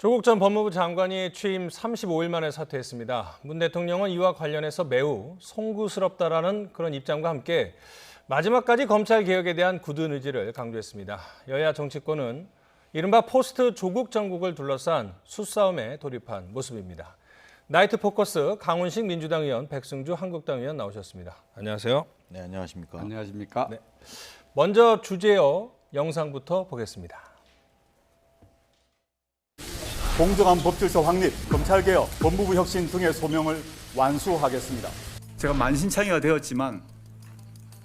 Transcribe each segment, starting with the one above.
조국 전 법무부 장관이 취임 35일 만에 사퇴했습니다. 문 대통령은 이와 관련해서 매우 송구스럽다라는 그런 입장과 함께 마지막까지 검찰 개혁에 대한 굳은 의지를 강조했습니다. 여야 정치권은 이른바 포스트 조국 정국을 둘러싼 수싸움에 돌입한 모습입니다. 나이트 포커스 강훈식 민주당 의원, 백승주 한국당 의원 나오셨습니다. 안녕하세요. 네, 안녕하십니까. 안녕하십니까. 네. 먼저 주제어 영상부터 보겠습니다. 공정한 법질서 확립, 검찰개혁, 법무부 혁신 등의 소명을 완수하겠습니다. 제가 만신창이가 되었지만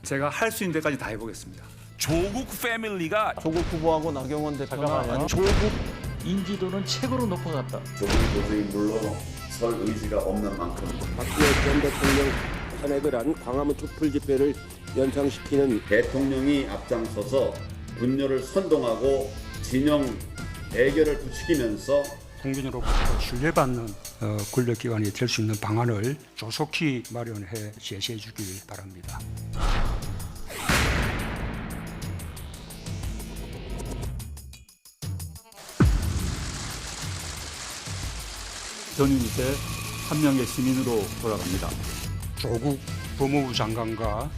제가 할 수 있는 데까지 다 해보겠습니다. 조국 패밀리가 조국 후보하고 나경원 대표가 조국 인지도는 최고로 높아갔다. 조국이 도저히 물러설 의지가 없는 만큼 박근혜 전 대통령 탄핵을 한 광화문 촛불 집회를 연상시키는 대통령이 앞장서서 분열을 선동하고 진영 대결을 부추기면서 국민으로부터 신뢰받는 권력기관이 될 수 있는 방안을 조속히 마련해 제시해 주길 바랍니다. 저는 이제 한 명의 시민으로 돌아갑니다. 조국 법무부 장관과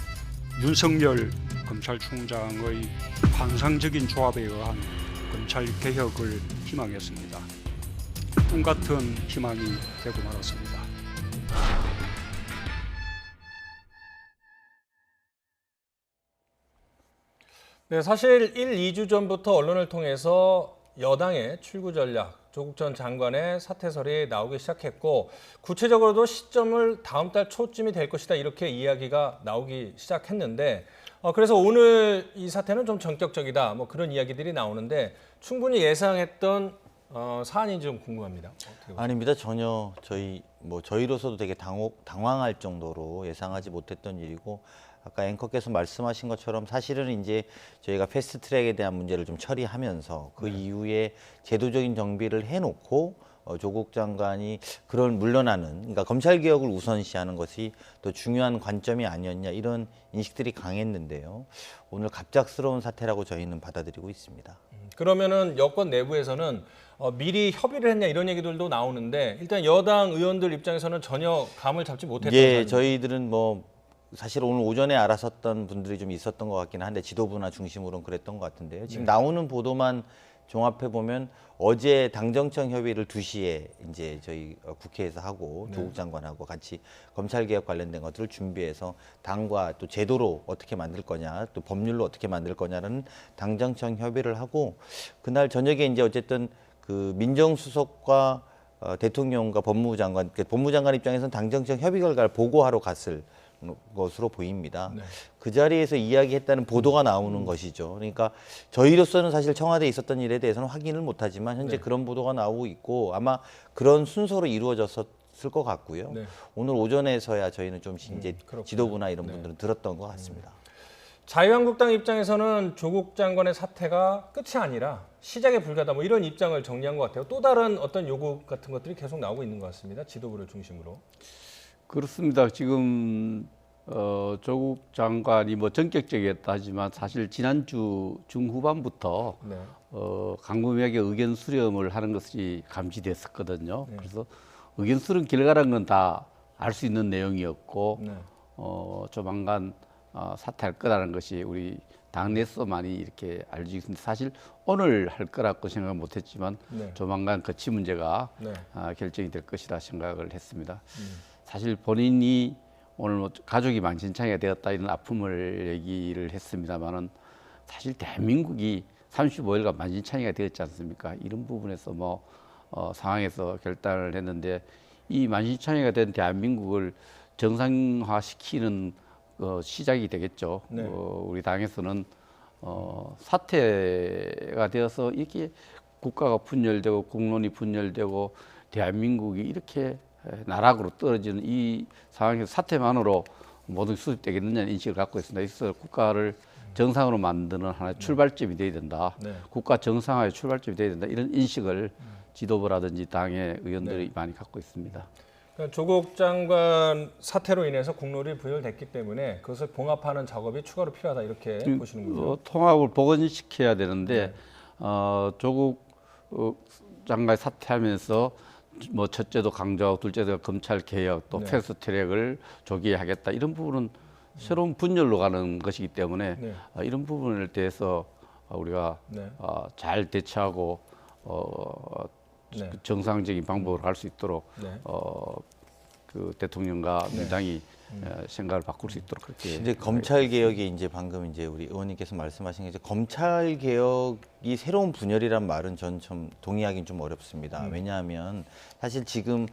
윤석열 검찰총장의 환상적인 조합에 의한 검찰 개혁을 희망했습니다. 꿈 같은 희망이 되고 말았습니다. 네, 사실 1, 2주 전부터 언론을 통해서 여당의 출구 전략, 조국 전 장관의 사퇴설이 나오기 시작했고 구체적으로도 시점을 다음 달 초쯤이 될 것이다 이렇게 이야기가 나오기 시작했는데 그래서 오늘 이 사태는 좀 전격적이다 뭐 그런 이야기들이 나오는데 충분히 예상했던 사안인지 좀 궁금합니다. 아닙니다. 전혀 저희로서도 되게 당황할 정도로 예상하지 못했던 일이고 아까 앵커께서 말씀하신 것처럼 사실은 이제 저희가 패스트트랙에 대한 문제를 좀 처리하면서 그 이후에 제도적인 정비를 해놓고 조국 장관이 그런 물러나는 그러니까 검찰 개혁을 우선시하는 것이 더 중요한 관점이 아니었냐 이런 인식들이 강했는데요. 오늘 갑작스러운 사태라고 저희는 받아들이고 있습니다. 그러면은 여권 내부에서는 미리 협의를 했냐 이런 얘기들도 나오는데 일단 여당 의원들 입장에서는 전혀 감을 잡지 못했던 예, 저희들은 사실 오늘 오전에 알았었던 분들이 좀 있었던 것 같긴 한데 지도부나 중심으로는 그랬던 것 같은데요. 지금 나오는 보도만 종합해 보면 어제 당정청 협의를 2시에 이제 저희 국회에서 하고 조국 장관하고 같이 검찰 개혁 관련된 것들을 준비해서 당과 또 제도로 어떻게 만들 거냐, 또 법률로 어떻게 만들 거냐라는 당정청 협의를 하고 그날 저녁에 이제 어쨌든 그 민정수석과 대통령과 법무부 장관, 법무부 장관 입장에서는 당정청 협의 결과를 보고하러 갔을 것으로 보입니다. 네. 그 자리에서 이야기했다는 보도가 나오는 것이죠. 그러니까 저희로서는 사실 청와대에 있었던 일에 대해서는 확인을 못하지만 현재 그런 보도가 나오고 있고 아마 그런 순서로 이루어졌을 것 같고요. 오늘 오전에서야 저희는 좀 이제 지도부나 이런 분들은 들었던 것 같습니다. 자유한국당 입장에서는 조국 장관의 사태가 끝이 아니라 시작에 불과하다 뭐 이런 입장을 정리한 것 같아요. 또 다른 어떤 요구 같은 것들이 계속 나오고 있는 것 같습니다. 지도부를 중심으로. 그렇습니다. 지금 조국 장관이 전격적이었다 하지만 사실 지난주 중후반부터 강금에게 의견 수렴을 하는 것이 감지됐었거든요. 그래서 의견 수렴 결과라는 건 다 알 수 있는 내용이었고 조만간 사퇴할 거라는 것이 우리 당내에서 많이 이렇게 알려지고 있습니다. 사실 오늘 할 거라고 생각을 못했지만 조만간 거치 문제가 결정이 될 것이라 생각을 했습니다. 사실 본인이 오늘 가족이 만신창이가 되었다 이런 아픔을 얘기를 했습니다만은 사실 대한민국이 35일간 만신창이가 되었지 않습니까? 이런 부분에서 상황에서 결단을 했는데 이 만신창이가 된 대한민국을 정상화시키는 시작이 되겠죠. 우리 당에서는 사태가 되어서 이렇게 국가가 분열되고 국론이 분열되고 대한민국이 이렇게 나락으로 떨어지는 이 상황에서 사태만으로 모든 수습되겠느냐는 인식을 갖고 있습니다. 그래서 국가를 정상으로 만드는 하나의 출발점이 돼야 된다. 국가 정상화의 출발점이 돼야 된다. 이런 인식을 지도부라든지 당의 의원들이 많이 갖고 있습니다. 그러니까 조국 장관 사태로 인해서 국론이 분열됐기 때문에 그것을 봉합하는 작업이 추가로 필요하다 이렇게 보시는군요. 통합을 복원시켜야 되는데 조국 장관이 사퇴하면서 뭐 첫째도 강조하고 둘째도 검찰 개혁 또 패스트트랙을 조기에 하겠다 이런 부분은 새로운 분열로 가는 것이기 때문에 이런 부분에 대해서 우리가 잘 대처하고 정상적인 방법으로 갈 수 있도록 그 대통령과 민당이 생각을 바꿀 수 있도록 그렇게. 이제 검찰 개혁이 이제 방금 이제 우리 의원님께서 말씀하신 게 이제 검찰 개혁이 새로운 분열이란 말은 전 좀 동의하기는 좀 어렵습니다. 왜냐하면 사실 지금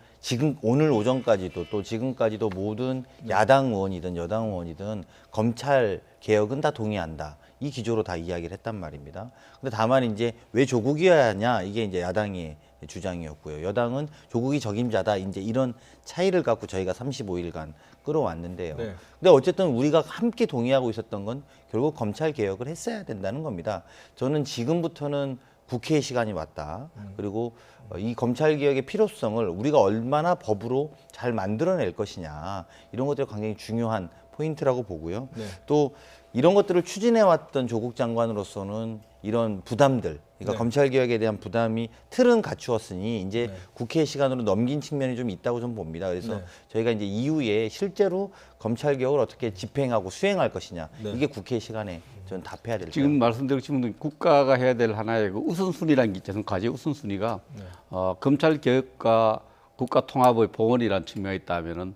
오늘 오전까지도 또 지금까지도 모든 야당 의원이든 여당 의원이든 검찰 개혁은 다 동의한다. 이 기조로 다 이야기를 했단 말입니다. 근데 다만 이제 왜 조국이어야 하냐 이게 이제 야당의 주장이었고요. 여당은 조국이 적임자다. 이제 이런 차이를 갖고 저희가 35일간 끌어왔는데요. 근데 어쨌든 우리가 함께 동의하고 있었던 건 결국 검찰 개혁을 했어야 된다는 겁니다. 저는 지금부터는 국회의 시간이 왔다. 그리고 이 검찰 개혁의 필요성을 우리가 얼마나 법으로 잘 만들어낼 것이냐 이런 것들이 굉장히 중요한 포인트라고 보고요. 또 이런 것들을 추진해왔던 조국 장관으로서는 이런 부담들, 그러니까 검찰 개혁에 대한 부담이 틀은 갖추었으니 이제 국회 시간으로 넘긴 측면이 좀 있다고 좀 봅니다. 그래서 저희가 이제 이후에 실제로 검찰 개혁을 어떻게 집행하고 수행할 것이냐 이게 국회 시간에 저는 답해야 될 지금 말씀드린 분은 국가가 해야 될 하나의 그 우선순위라는 게 있잖아요. 과제 우선순위가 검찰 개혁과 국가 통합의 복원이라는 측면이 있다면은.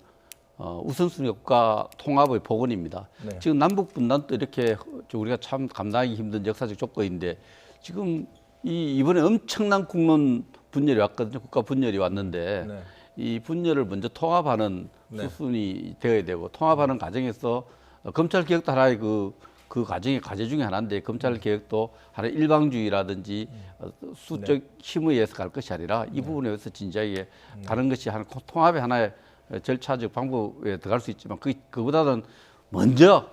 우선순위가 국가 통합의 복원입니다. 지금 남북 분단도 이렇게 우리가 참 감당하기 힘든 역사적 조건인데 지금 이번에 엄청난 국론 분열이 왔거든요. 국가 분열이 왔는데 이 분열을 먼저 통합하는 수순이 되어야 되고 통합하는 과정에서 검찰 개혁도 하나의 그 과정의 과제 중에 하나인데 검찰 개혁도 하나의 일방주의라든지 수적 힘에 의해서 갈 것이 아니라 이 부분에 의해서 진지하게 가는 것이 하나 통합의 하나의 절차적 방법에 들어갈 수 있지만 그보다는 먼저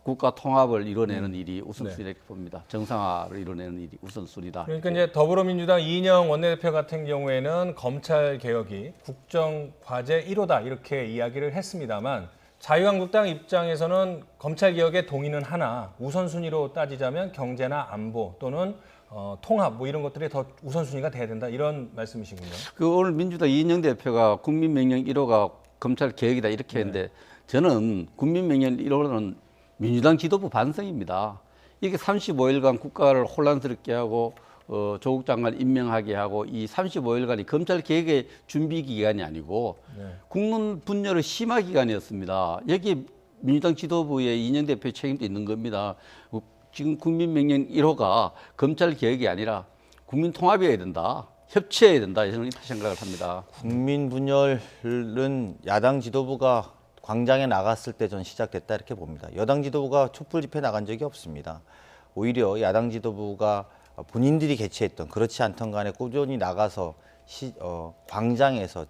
국가 통합을 이뤄내는 일이 우선순위 이렇게 봅니다. 정상화를 이뤄내는 일이 우선순위다. 그러니까 이제 더불어민주당 이인영 원내대표 같은 경우에는 검찰 개혁이 국정 과제 1호다 이렇게 이야기를 했습니다만 자유한국당 입장에서는 검찰 개혁에 동의는 하나 우선순위로 따지자면 경제나 안보 또는 통합 뭐 이런 것들이 더 우선순위가 돼야 된다 이런 말씀이시군요. 오늘 민주당 이인영 대표가 국민명령 1호가 검찰 개혁이다 이렇게 했는데 저는 국민명령 1호는 민주당 지도부 반성입니다. 이게 35일간 국가를 혼란스럽게 하고 조국 장관 임명하게 하고 이 35일간이 검찰 개혁의 준비 기간이 아니고 국론 분열의 심화 기간이었습니다. 여기 민주당 지도부의 이인영 대표의 책임도 있는 겁니다. 지금 국민명령 1호가 검찰 개혁이 아니라 국민 통합이어야 된다. 협치해야 된다. 저는 이렇게 생각을 합니다. 국민 분열은 야당 지도부가 광장에 나갔을 때 전 시작됐다 이렇게 봅니다. 여당 지도부가 촛불 집회 나간 적이 없습니다. 오히려 야당 지도부가 본인들이 개최했던 그렇지 않던 간에 꾸준히 나가서 광장에서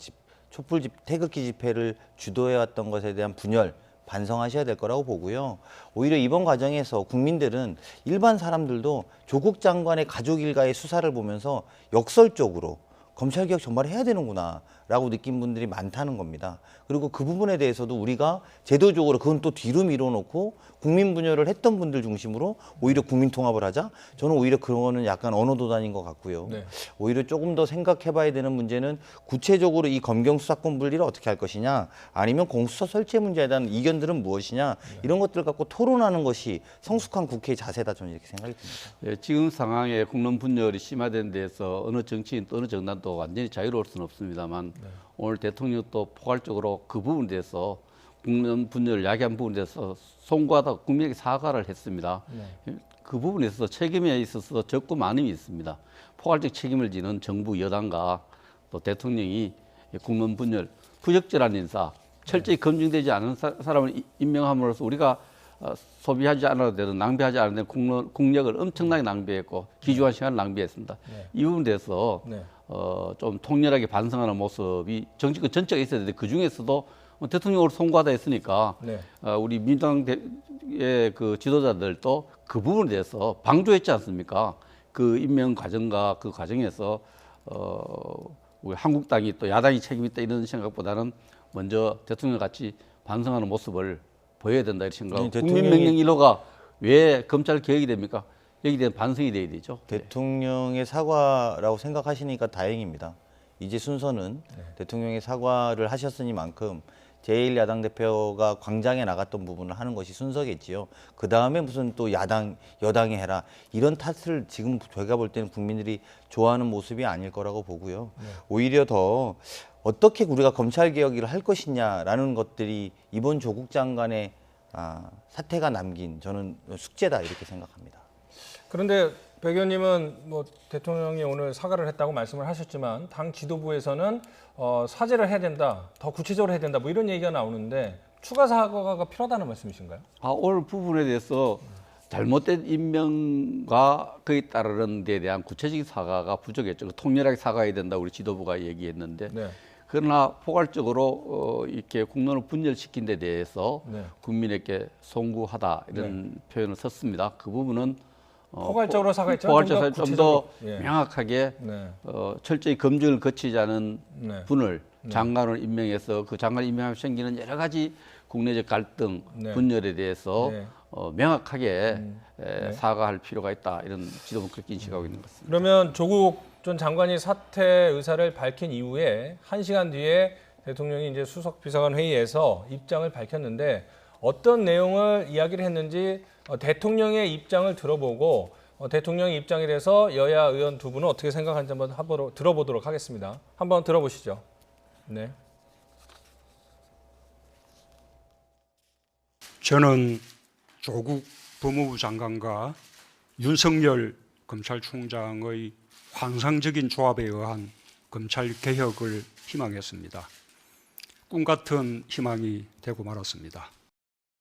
촛불 태극기 집회를 주도해왔던 것에 대한 분열 반성하셔야 될 거라고 보고요. 오히려 이번 과정에서 국민들은 일반 사람들도 조국 장관의 가족 일가의 수사를 보면서 역설적으로 검찰개혁 정말 해야 되는구나 라고 느낀 분들이 많다는 겁니다. 그리고 그 부분에 대해서도 우리가 제도적으로 그건 또 뒤로 밀어놓고 국민 분열을 했던 분들 중심으로 오히려 국민 통합을 하자? 저는 오히려 그거는 약간 언어도단인 것 같고요. 오히려 조금 더 생각해봐야 되는 문제는 구체적으로 이 검경 수사권 분리를 어떻게 할 것이냐 아니면 공수처 설치 문제에 대한 이견들은 무엇이냐 이런 것들을 갖고 토론하는 것이 성숙한 국회의 자세다 저는 이렇게 생각이 듭니다. 지금 상황에 국론 분열이 심화된 데서 어느 정치인 또 어느 정당도 완전히 자유로울 수는 없습니다만 오늘 대통령도 포괄적으로 그 부분에 대해서 국론 분열을 야기한 부분에 대해서 송구하다 국민에게 사과를 했습니다. 그 부분에 있어서 책임에 있어서 적고 많음이 있습니다. 포괄적 책임을 지는 정부 여당과 또 대통령이 국론 분열, 부적절한 인사, 철저히 검증되지 않은 사람을 임명함으로써 우리가 소비하지 않아도 되는 낭비하지 않아도 되는 국력을 엄청나게 낭비했고 귀중한 시간을 낭비했습니다. 이 부분에 대해서 좀 통렬하게 반성하는 모습이 정치권 전체가 있어야 되는데 그 중에서도 대통령으로 송구하다 했으니까 우리 민주당의 그 지도자들도 그 부분에 대해서 방조했지 않습니까? 그 임명 과정과 그 과정에서 우리 한국당이 또 야당이 책임이 있다 이런 생각보다는 먼저 대통령 같이 반성하는 모습을 보여야 된다 이렇게 생각하고 국민명령 1호가 왜 검찰 개혁이 됩니까? 여기에 대한 반성이 돼야 되죠. 대통령의 사과라고 생각하시니까 다행입니다. 이제 순서는 대통령의 사과를 하셨으니만큼 제1야당 대표가 광장에 나갔던 부분을 하는 것이 순서겠지요. 그 다음에 무슨 또 여당이 해라 이런 탓을 지금 저희가 볼 때는 국민들이 좋아하는 모습이 아닐 거라고 보고요. 오히려 더 어떻게 우리가 검찰 개혁을 할 것이냐라는 것들이 이번 조국 장관의 사태가 남긴 저는 숙제다 이렇게 생각합니다. 그런데 백 의원님은 뭐 대통령이 오늘 사과를 했다고 말씀을 하셨지만 당 지도부에서는 사죄를 해야 된다, 더 구체적으로 해야 된다, 뭐 이런 얘기가 나오는데 추가 사과가 필요하다는 말씀이신가요? 오늘 부분에 대해서 잘못된 임명과 그에 따르는 데 대한 구체적인 사과가 부족했죠. 통렬하게 사과해야 된다 우리 지도부가 얘기했는데 네. 그러나 포괄적으로 이렇게 국론을 분열시킨 데 대해서 네. 국민에게 송구하다 이런 표현을 썼습니다. 그 부분은 포괄적으로 사과했지만 포괄적으로 좀 더 예. 명확하게 네. 철저히 검증을 거치지 않은 네. 분을 장관을 임명해서 그 장관 임명하면 생기는 여러 가지 국내적 갈등, 네. 분열에 대해서 네. 명확하게 사과할 필요가 있다 이런 지도부 그렇게 인식하고 있는 것 같습니다. 그러면 조국 전 장관이 사퇴 의사를 밝힌 이후에 1시간 뒤에 대통령이 이제 수석 비서관 회의에서 입장을 밝혔는데 어떤 내용을 이야기를 했는지 대통령의 입장을 들어보고 대통령의 입장에 대해서 여야 의원 두 분은 어떻게 생각하는지 한번 들어보도록 하겠습니다. 한번 들어보시죠. 네. 저는 조국 법무부 장관과 윤석열 검찰총장의 환상적인 조합에 의한 검찰 개혁을 희망했습니다. 꿈 같은 희망이 되고 말았습니다.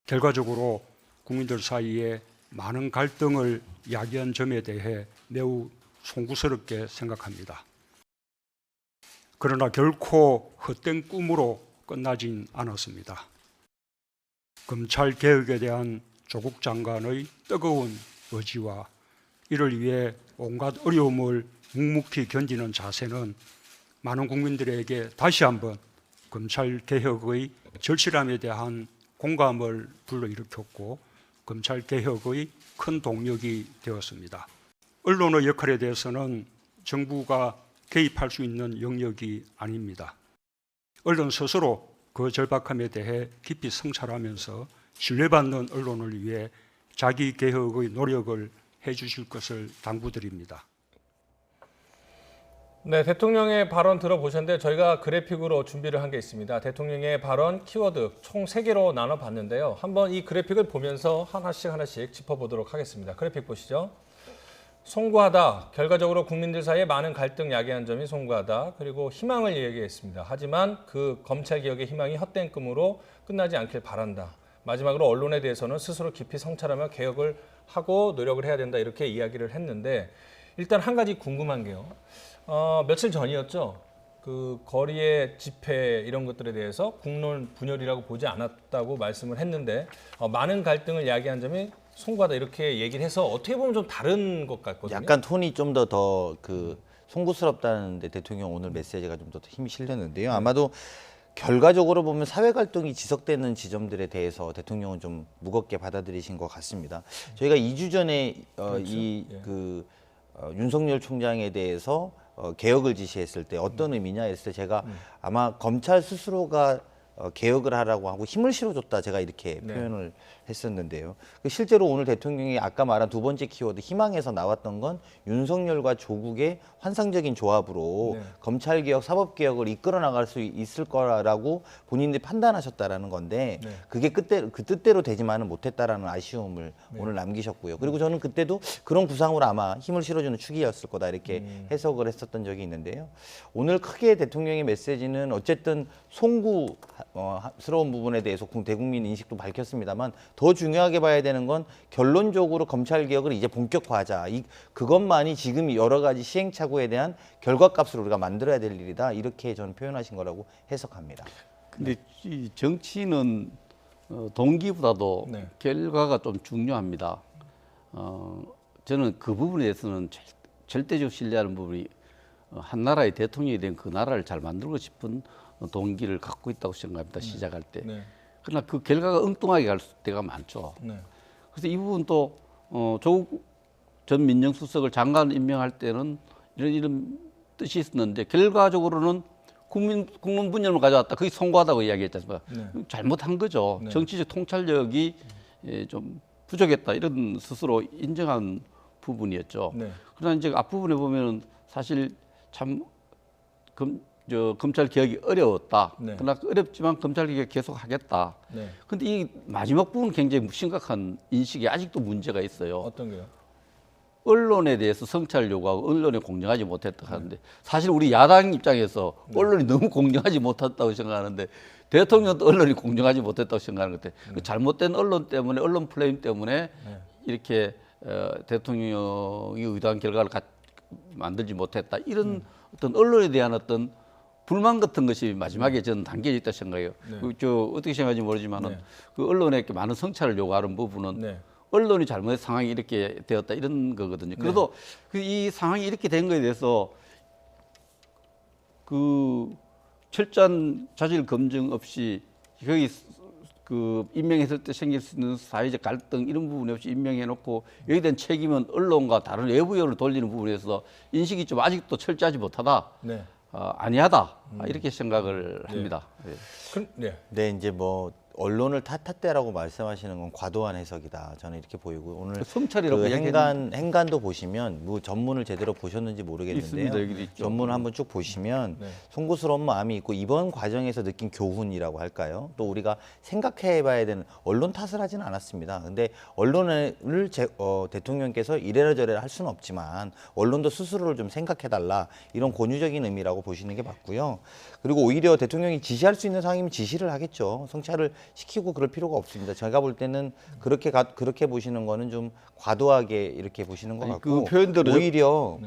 결과적으로 국민들 사이에 많은 갈등을 야기한 점에 대해 매우 송구스럽게 생각합니다. 그러나 결코 헛된 꿈으로 끝나진 않았습니다. 검찰 개혁에 대한 조국 장관의 뜨거운 의지와 이를 위해 온갖 어려움을 묵묵히 견디는 자세는 많은 국민들에게 다시 한번 검찰 개혁의 절실함에 대한 공감을 불러일으켰고 검찰 개혁의 큰 동력이 되었습니다. 언론의 역할에 대해서는 정부가 개입할 수 있는 영역이 아닙니다. 언론 스스로 그 절박함에 대해 깊이 성찰하면서 신뢰받는 언론을 위해 자기 개혁의 노력을 해주실 것을 당부드립니다. 네, 대통령의 발언 들어보셨는데 저희가 그래픽으로 준비를 한 게 있습니다. 대통령의 발언 키워드 총 3개로 나눠봤는데요. 한번 이 그래픽을 보면서 하나씩 짚어보도록 하겠습니다. 그래픽 보시죠. 송구하다, 결과적으로 국민들 사이에 많은 갈등 야기한 점이 송구하다. 그리고 희망을 얘기했습니다. 하지만 그 검찰개혁의 희망이 헛된 꿈으로 끝나지 않길 바란다. 마지막으로 언론에 대해서는 스스로 깊이 성찰하며 개혁을 하고 노력을 해야 된다. 이렇게 이야기를 했는데 일단 한 가지 궁금한 게요. 며칠 전이었죠. 그 거리의 집회 이런 것들에 대해서 국론 분열이라고 보지 않았다고 말씀을 했는데 많은 갈등을 야기한 점이 송구하다 이렇게 얘기를 해서 어떻게 보면 좀 다른 것 같거든요. 약간 톤이 좀 더 송구스럽다는데 대통령 오늘 메시지가 좀 더 힘이 실렸는데요. 아마도 결과적으로 보면 사회 갈등이 지속되는 지점들에 대해서 대통령은 좀 무겁게 받아들이신 것 같습니다. 저희가 2주 전에 윤석열 총장에 대해서 개혁을 지시했을 때 어떤 의미냐 했을 때 제가 아마 검찰 스스로가 개혁을 하라고 하고 힘을 실어줬다 제가 이렇게 표현을 했었는데요. 실제로 오늘 대통령이 아까 말한 두 번째 키워드 희망에서 나왔던 건 윤석열과 조국의 환상적인 조합으로 검찰개혁, 사법개혁을 이끌어 나갈 수 있을 거라고 본인들이 판단하셨다라는 건데 그게 그 뜻대로 되지만은 못했다라는 아쉬움을 오늘 남기셨고요. 그리고 저는 그때도 그런 구상으로 아마 힘을 실어주는 축이었을 거다 이렇게 해석을 했었던 적이 있는데요. 오늘 크게 대통령의 메시지는 어쨌든 송구스러운 부분에 대해서 대국민 인식도 밝혔습니다만 더 중요하게 봐야 되는 건 결론적으로 검찰개혁을 이제 본격화하자. 그것만이 지금 여러 가지 시행착오에 대한 결과값을 우리가 만들어야 될 일이다. 이렇게 저는 표현하신 거라고 해석합니다. 근데 이 정치는 동기보다도 결과가 좀 중요합니다. 저는 그 부분에 대해서는 절대적 신뢰하는 부분이 한 나라의 대통령이 된 그 나라를 잘 만들고 싶은 동기를 갖고 있다고 생각합니다. 시작할 때. 그러나 그 결과가 엉뚱하게 갈 때가 많죠. 그래서 이 부분도 조국 전 민정수석을 장관 임명할 때는 이런 뜻이 있었는데 결과적으로는 국민 분열을 가져왔다. 그게 송구하다고 이야기했지 않습니까? 잘못한 거죠. 정치적 통찰력이 좀 부족했다. 이런 스스로 인정한 부분이었죠. 그러나 이제 앞부분에 보면은 사실 참 검찰 개혁이 어려웠다. 그러나 어렵지만 검찰 개혁 계속 하겠다. 근데 이 마지막 부분은 굉장히 심각한 인식이 아직도 문제가 있어요. 어떤 게요? 언론에 대해서 성찰 요구하고 언론에 공정하지 못했다 하는데 사실 우리 야당 입장에서 언론이 너무 공정하지 못했다고 생각하는데 대통령도 언론이 공정하지 못했다고 생각하는 것 같아요. 그 잘못된 언론 때문에 언론 플레임 때문에 이렇게 대통령이 의도한 결과를 만들지 못했다. 이런 어떤 언론에 대한 어떤 불만 같은 것이 마지막에 저는 담겨 있다 생각해요. 저 어떻게 생각하는지 모르지만은 그 언론에 이렇게 많은 성찰을 요구하는 부분은 언론이 잘못해서 상황이 이렇게 되었다 이런 거거든요. 그래도 이 상황이 이렇게 된 거에 대해서 그 철저한 자질 검증 없이 거기 그 임명했을 때 생길 수 있는 사회적 갈등 이런 부분 없이 임명해놓고 여기에 대한 책임은 언론과 다른 외부 요인을 돌리는 부분에서 인식이 좀 아직도 철저하지 못하다. 아니하다 이렇게 생각을 합니다. 네, 이제 뭐 언론을 탓했다라고 말씀하시는 건 과도한 해석이다. 저는 이렇게 보이고 오늘 성찰이라고 그 행간도 보시면 뭐 전문을 제대로 보셨는지 모르겠는데요. 있습니다. 전문을 한번 쭉 보시면 송구스러운 마음이 있고 이번 과정에서 느낀 교훈이라고 할까요? 또 우리가 생각해봐야 되는 언론 탓을 하지는 않았습니다. 근데 언론을 대통령께서 이래라 저래라 할 수는 없지만 언론도 스스로를 좀 생각해달라 이런 권유적인 의미라고 보시는 게 맞고요. 그리고 오히려 대통령이 지시할 수 있는 상황이면 지시를 하겠죠. 성찰을 시키고 그럴 필요가 없습니다. 제가 볼 때는 그렇게 보시는 거는 좀 과도하게 이렇게 보시는 것 같고 그 표현대로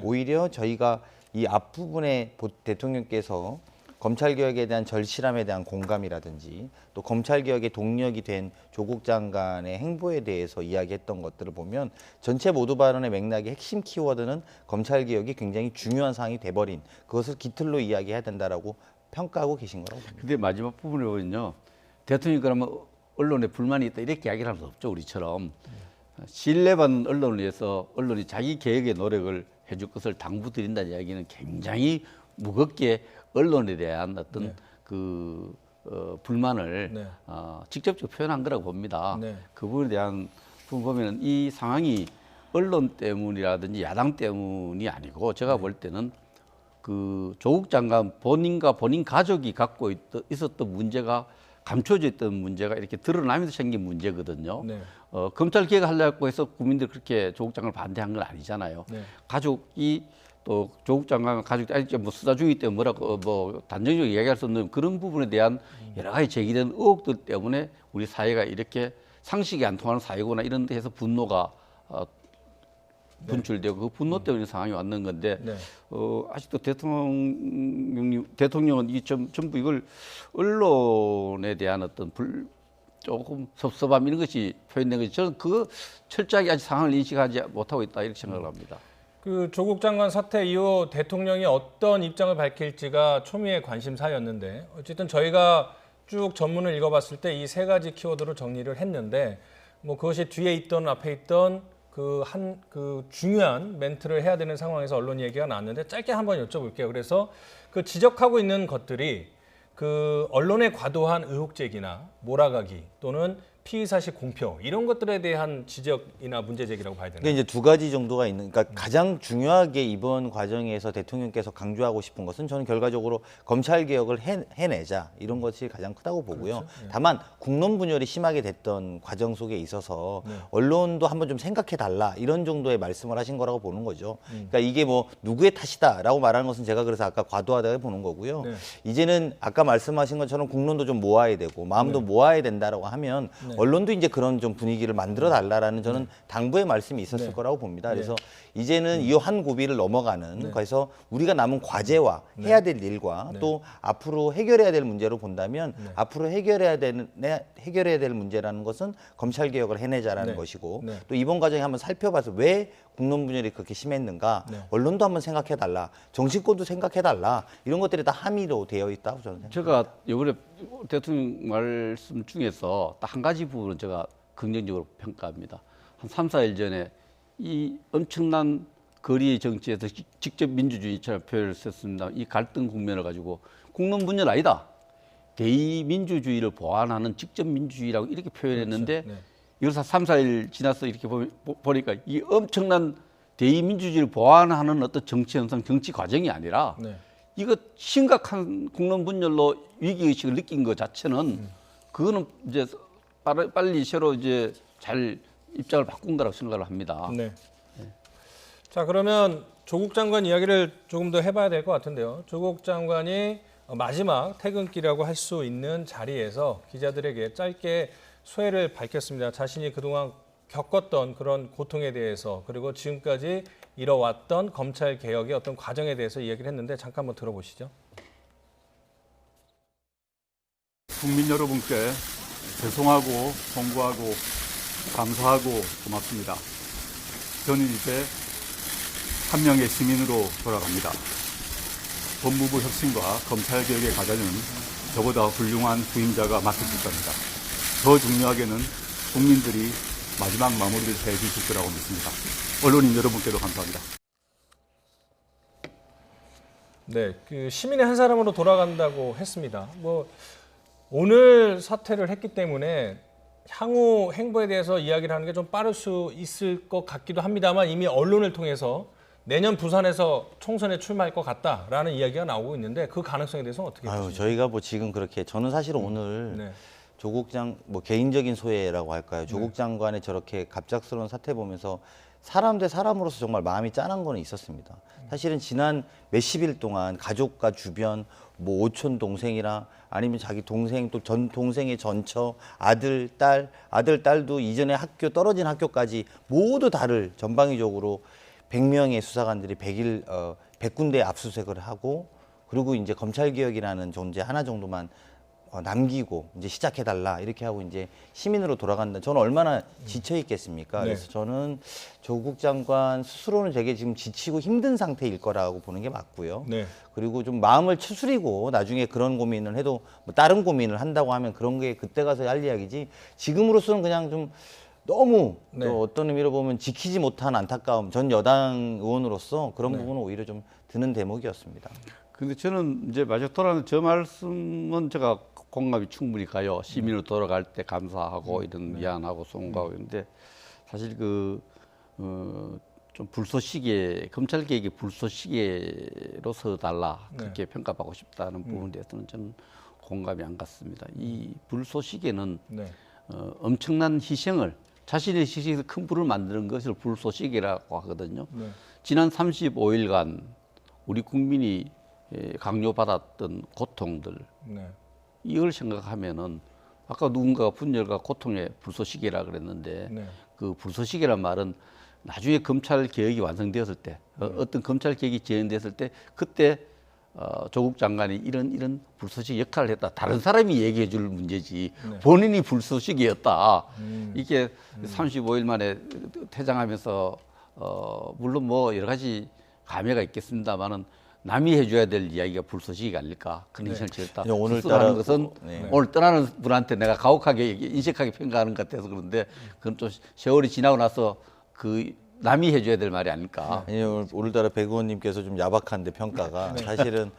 오히려 저희가 이 앞부분에 대통령께서 검찰개혁에 대한 절실함에 대한 공감이라든지 또 검찰개혁의 동력이 된 조국 장관의 행보에 대해서 이야기했던 것들을 보면 전체 모두 발언의 맥락의 핵심 키워드는 검찰개혁이 굉장히 중요한 사항이 돼버린 그것을 깃틀로 이야기해야 된다라고 평가하고 계신 거라고 봅니다. 근데 마지막 부분에 보면요. 대통령이 그러면 언론에 불만이 있다 이렇게 이야기를 할 수 없죠. 우리처럼. 신뢰받는 언론을 위해서 언론이 자기 개혁의 노력을 해줄 것을 당부드린다는 이야기는 굉장히 무겁게 언론에 대한 어떤 불만을 직접적으로 표현한 거라고 봅니다. 그 부분에 대한 부분 보면 이 상황이 언론 때문이라든지 야당 때문이 아니고 제가 볼 때는 그 조국 장관 본인과 본인 가족이 갖고 있었던 문제가 감춰져 있던 문제가 이렇게 드러나면서 생긴 문제거든요. 검찰 개혁하려고 해서 국민들이 그렇게 조국 장관을 반대한 건 아니잖아요. 가족이 또 조국 장관 가족이 아직 뭐 수사 중이기 때문에 뭐라고 뭐 단정적으로 이야기할 수 없는 그런 부분에 대한 여러 가지 제기된 의혹들 때문에 우리 사회가 이렇게 상식이 안 통하는 사회구나 이런 데에서 분노가 분출되고 그 분노 때문에 상황이 왔는 건데 아직도 대통령은 이 전부 이걸 언론에 대한 어떤 조금 섭섭함 이런 것이 표현된 것이 저는 그 철저하게 아직 상황을 인식하지 못하고 있다 이렇게 생각을 합니다. 그 조국 장관 사태 이후 대통령이 어떤 입장을 밝힐지가 초미의 관심사였는데 어쨌든 저희가 쭉 전문을 읽어봤을 때 이 세 가지 키워드로 정리를 했는데 뭐 그것이 뒤에 있던 앞에 있던 그 중요한 멘트를 해야 되는 상황에서 언론 얘기가 나왔는데 짧게 한번 여쭤볼게요. 그래서 그 지적하고 있는 것들이 그 언론의 과도한 의혹 제기나 몰아가기 또는 피의사실 공표 이런 것들에 대한 지적이나 문제 제기라고 봐야 되나요? 이제 두 가지 정도가 있는, 그러니까 가장 중요하게 이번 과정에서 대통령께서 강조하고 싶은 것은 저는 결과적으로 검찰 개혁을 해내자 이런 것이 가장 크다고 보고요. 다만 국론 분열이 심하게 됐던 과정 속에 있어서 언론도 한번 좀 생각해 달라 이런 정도의 말씀을 하신 거라고 보는 거죠. 그러니까 이게 뭐 누구의 탓이다라고 말하는 것은 제가 그래서 아까 과도하다고 보는 거고요. 이제는 아까 말씀하신 것처럼 국론도 좀 모아야 되고 마음도 모아야 된다라고 하면 언론도 이제 그런 좀 분위기를 만들어 달라라는 저는 당부의 말씀이 있었을 거라고 봅니다. 그래서 이제는 이 한 고비를 넘어가는 그래서 우리가 남은 과제와 해야 될 일과 또 앞으로 해결해야 될 문제로 본다면 앞으로 해결해야 될 문제라는 것은 검찰 개혁을 해내자라는 것이고 또 이번 과정에 한번 살펴봐서 왜 국론 분열이 그렇게 심했는가 언론도 한번 생각해 달라 정치권도 생각해 달라 이런 것들이 다 함의로 되어 있다고 저는 생각합니다. 제가 이번에 대통령 말씀 중에서 딱 한 가지 부분은 제가 긍정적으로 평가합니다. 한 3, 4일 전에 이 엄청난 거리의 정치에서 직접 민주주의처럼 표현을 썼습니다. 이 갈등 국면을 가지고 국론 분열 아니다. 대의민주주의를 보완하는 직접 민주주의라고 이렇게 표현했는데 그렇죠. 네. 이걸 3, 4일 지나서 이렇게 보니까 이 엄청난 대의민주주의를 보완하는 어떤 정치 현상, 정치 과정이 아니라 네. 이거 심각한 국론 분열로 위기의식을 느낀 것 자체는 그거는 이제 빨리 새로 이제 잘 입장을 바꾼 거라고 생각을 합니다. 네. 자, 그러면 조국 장관 이야기를 조금 더 해봐야 될 것 같은데요. 조국 장관이 마지막 퇴근길이라고 할 수 있는 자리에서 기자들에게 짧게 소회를 밝혔습니다. 자신이 그동안 겪었던 그런 고통에 대해서 그리고 지금까지 이뤄왔던 검찰 개혁의 어떤 과정에 대해서 이야기를 했는데 잠깐 한번 들어보시죠. 국민 여러분께 죄송하고 송구하고 감사하고 고맙습니다. 저는 이제 한 명의 시민으로 돌아갑니다. 법무부 혁신과 검찰개혁의 과제는 저보다 훌륭한 후임자가 맡으실 겁니다. 더 중요하게는 국민들이 마지막 마무리를 해 주실 거라고 믿습니다. 언론인 여러분께도 감사합니다. 네, 그 시민의 한 사람으로 돌아간다고 했습니다. 오늘 사퇴를 했기 때문에 향후 행보에 대해서 이야기를 하는 게 좀 빠를 수 있을 것 같기도 합니다만 이미 언론을 통해서 내년 부산에서 총선에 출마할 것 같다라는 이야기가 나오고 있는데 그 가능성에 대해서는 어떻게 보십니까? 저희가 지금 그렇게 저는 사실 오늘 네. 조국 개인적인 소회라고 할까요? 조국 장관의 저렇게 갑작스러운 사태 보면서 사람 대 사람으로서 정말 마음이 짠한 거는 있었습니다. 사실은 지난 몇십일 동안 가족과 주변, 오촌 동생이나 아니면 자기 동생 또 전 동생의 전처, 아들, 딸도 이전에 떨어진 학교까지 모두 다를 전방위적으로 100명의 수사관들이 100군데 압수수색을 하고 그리고 이제 검찰개혁이라는 존재 하나 정도만 남기고 이제 시작해달라 이렇게 하고 이제 시민으로 돌아간다. 저는 얼마나 지쳐 있겠습니까? 네. 그래서 저는 조국 장관 스스로는 되게 지금 지치고 힘든 상태일 거라고 보는 게 맞고요. 네. 그리고 좀 마음을 추스리고 나중에 그런 고민을 해도 다른 고민을 한다고 하면 그런 게 그때 가서 할 이야기지. 지금으로서는 그냥 좀 너무 네. 또 어떤 의미로 보면 지키지 못한 안타까움. 전 여당 의원으로서 그런 네. 부분은 오히려 좀 드는 대목이었습니다. 근데 저는 이제 마지막 돌아가는 저 말씀은 제가 공감이 충분히 가요. 시민으로 돌아갈 때 감사하고 이런 미안하고 송구하고 있는데 사실 좀 불쏘시개 검찰 개혁의 불쏘시개로 서달라 그렇게 평가받고 싶다는 부분에 대해서는 저는 공감이 안 갔습니다. 이 불쏘시개는 네. 엄청난 희생을 자신의 희생에서 큰 불을 만드는 것을 불쏘시개라고 하거든요. 네. 지난 35일간 우리 국민이 강요받았던 고통들 네. 이걸 생각하면은 아까 누군가가 분열과 고통의 불쏘시개라 그랬는데 네. 그 불쏘시개란 말은 나중에 검찰 개혁이 완성되었을 때 어떤 검찰 개혁이 진행됐을 때 그때 조국 장관이 이런 불쏘시개 역할을 했다. 다른 사람이 얘기해 줄 문제지 본인이 불쏘시개였다. 이게 35일 만에 퇴장하면서 물론 여러 가지 감회가 있겠습니다만은 남이 해줘야 될 이야기가 불쏘시개가 아닐까 그런 인상을 지었다. 오늘따라 하는 것은 오늘 떠나는 분한테 내가 가혹하게 인식하게 평가하는 것 같아서 그런데 그건 또 세월이 지나고 나서 그 남이 해줘야 될 말이 아닐까. 오늘따라 배 의원님께서 좀 야박한데 평가가 사실은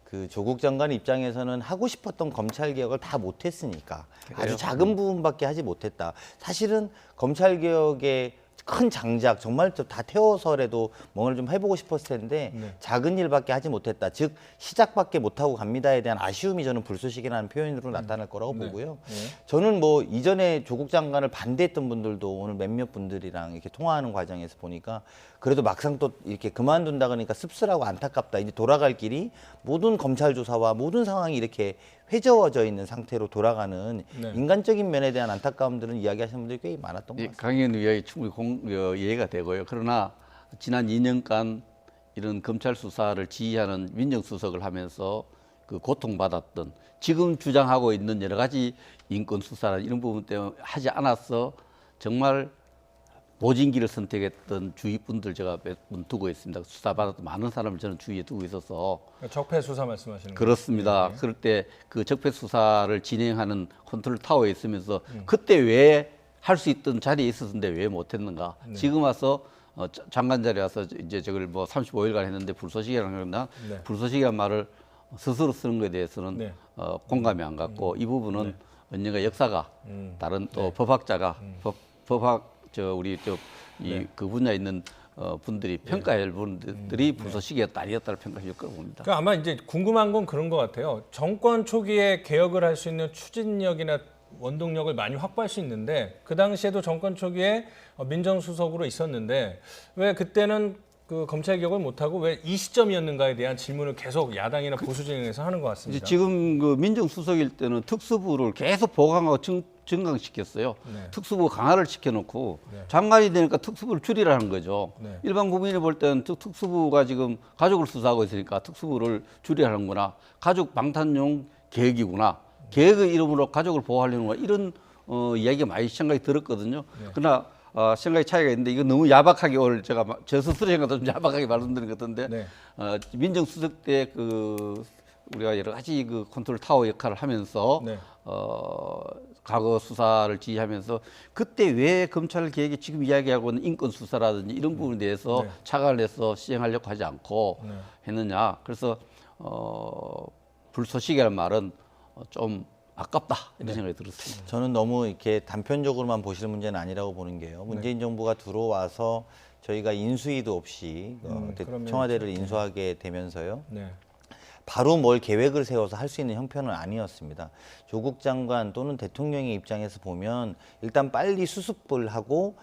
그 조국 장관 입장에서는 하고 싶었던 검찰 개혁을 다 못했으니까 아주 작은 부분밖에 하지 못했다. 사실은 검찰 개혁의 큰 장작 정말 다 태워서라도 뭔가를 좀 해보고 싶었을 텐데 작은 일밖에 하지 못했다. 즉 시작밖에 못하고 갑니다에 대한 아쉬움이 저는 불쏘시개라는 표현으로 나타날 거라고 보고요. 저는 이전에 조국 장관을 반대했던 분들도 오늘 몇몇 분들이랑 이렇게 통화하는 과정에서 보니까 그래도 막상 또 이렇게 그만둔다 그러니까 씁쓸하고 안타깝다. 이제 돌아갈 길이 모든 검찰 조사와 모든 상황이 이렇게 회저어져 있는 상태로 돌아가는 인간적인 면에 대한 안타까움들은 이야기하시는 분들이 꽤 많았던 것 같습니다. 강의원 의원이 충분히 이해가 되고요. 그러나 지난 2년간 이런 검찰 수사를 지휘하는 민정수석을 하면서 그 고통받았던 지금 주장하고 있는 여러 가지 인권 수사나 이런 부분 때문에 하지 않아서 정말 보진기를 선택했던 주위 분들 제가 몇 분 두고 있습니다. 수사받았던 많은 사람을 저는 주위에 두고 있어서 적폐 수사 말씀하시는 거죠? 그렇습니다. 그럴 때 그 적폐 수사를 진행하는 컨트롤 타워에 있으면서 그때 왜 할 수 있던 자리에 있었는데 왜 못했는가? 지금 와서 장관 자리에 와서 이제 저걸 뭐 35일간 했는데 불쏘시개라는 건 네. 불쏘시개란 말을 스스로 쓰는 것에 대해서는 네. 공감이 안 갔고 이 부분은 언젠가 역사가 다른 또 법학자가 법학 우리 그 분야에 있는 분들이 평가할 분들이 불쏘시개였다 아니었다를 평가할 거라고 봅니다. 그러니까 아마 이제 궁금한 건 그런 것 같아요. 정권 초기에 개혁을 할 수 있는 추진력이나 원동력을 많이 확보할 수 있는데 그 당시에도 정권 초기에 민정수석으로 있었는데 왜 그때는 그 검찰 개혁을 못하고 왜 이 시점이었는가에 대한 질문을 계속 야당이나 보수 진영에서 하는 것 같습니다. 이제 지금 그 민정수석일 때는 특수부를 계속 보강하고 증강시켰어요. 네. 특수부 강화를 시켜놓고 네. 장관이 되니까 특수부를 줄이라는 거죠. 네. 일반 국민이 볼 때는 특수부가 지금 가족을 수사하고 있으니까 특수부를 줄이라는구나. 가족 방탄용 계획이구나. 계획의 이름으로 가족을 보호하려는구나. 이런 이야기가 많이 생각이 들었거든요. 네. 그러나 생각의 차이가 있는데 이거 너무 야박하게 오늘 제가 저 스스로 생각도 좀 야박하게 말씀드린 것 같은데 네. 민정수석 때 우리가 여러 가지 그 컨트롤 타워 역할을 하면서 네. 과거 수사를 지휘하면서 그때 왜 검찰 개혁이 지금 이야기하고 있는 인권 수사라든지 이런 부분에 대해서 네. 차관을 내서 시행하려고 하지 않고 네. 했느냐. 그래서 불쏘시개라는 말은 좀 아깝다 이런 생각이 들었습니다. 저는 너무 이렇게 단편적으로만 보실 문제는 아니라고 보는 게요. 문재인 정부가 들어와서 저희가 인수위도 없이 그러면 청와대를 인수하게 되면서요. 네. 바로 뭘 계획을 세워서 할 수 있는 형편은 아니었습니다. 조국 장관 또는 대통령의 입장에서 보면 일단 빨리 수습을 하고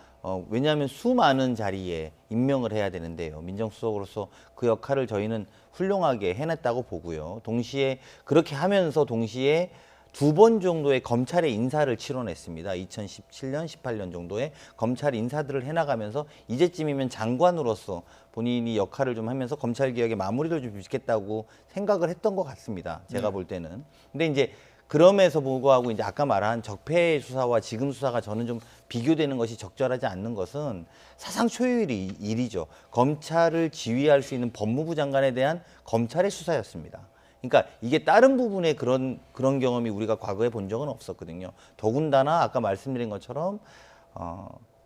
왜냐하면 수많은 자리에 임명을 해야 되는데요. 민정수석으로서 그 역할을 저희는 훌륭하게 해냈다고 보고요. 동시에 그렇게 하면서 동시에 2번 정도의 검찰의 인사를 치러냈습니다. 2017년, 18년 정도에 검찰 인사들을 해나가면서 이제쯤이면 장관으로서 본인이 역할을 좀 하면서 검찰 개혁의 마무리를 좀 짓겠다고 생각을 했던 것 같습니다. 제가 볼 때는. 근데 이제 그럼에도 불구하고 이제 아까 말한 적폐 수사와 지금 수사가 저는 좀 비교되는 것이 적절하지 않는 것은 사상 초유의 일이죠. 검찰을 지휘할 수 있는 법무부 장관에 대한 검찰의 수사였습니다. 그러니까 이게 다른 부분에 그런 경험이 우리가 과거에 본 적은 없었거든요. 더군다나 아까 말씀드린 것처럼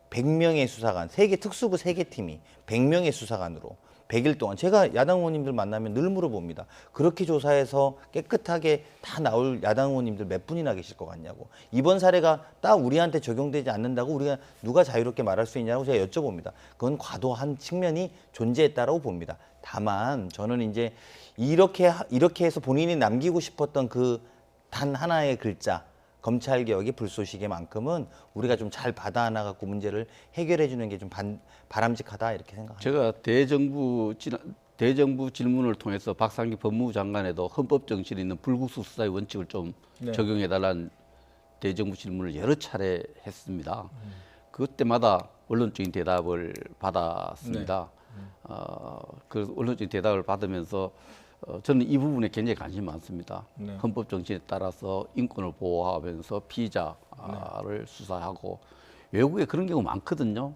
100명의 수사관, 특수부 3개 팀이 100명의 수사관으로 100일 동안 제가 야당 의원님들 만나면 늘 물어봅니다. 그렇게 조사해서 깨끗하게 다 나올 야당 의원님들 몇 분이나 계실 것 같냐고. 이번 사례가 딱 우리한테 적용되지 않는다고 우리가 누가 자유롭게 말할 수 있냐고 제가 여쭤봅니다. 그건 과도한 측면이 존재했다라고 봅니다. 다만 저는 이제 이렇게 해서 본인이 남기고 싶었던 그 단 하나의 글자 검찰개혁의 불쏘시개만큼은 우리가 좀 잘 받아안아갖고 문제를 해결해 주는 게 좀 바람직하다 이렇게 생각합니다. 제가 대정부 질문을 통해서 박상기 법무부 장관에도 헌법 정신이 있는 불국수 수사의 원칙을 좀 네. 적용해달라는 대정부 질문을 여러 차례 했습니다. 그때마다 언론적인 대답을 받았습니다. 그 언론적인 대답을 받으면서 저는 이 부분에 굉장히 관심이 많습니다. 네. 헌법 정신에 따라서 인권을 보호하면서 피의자를 수사하고 외국에 그런 경우 많거든요.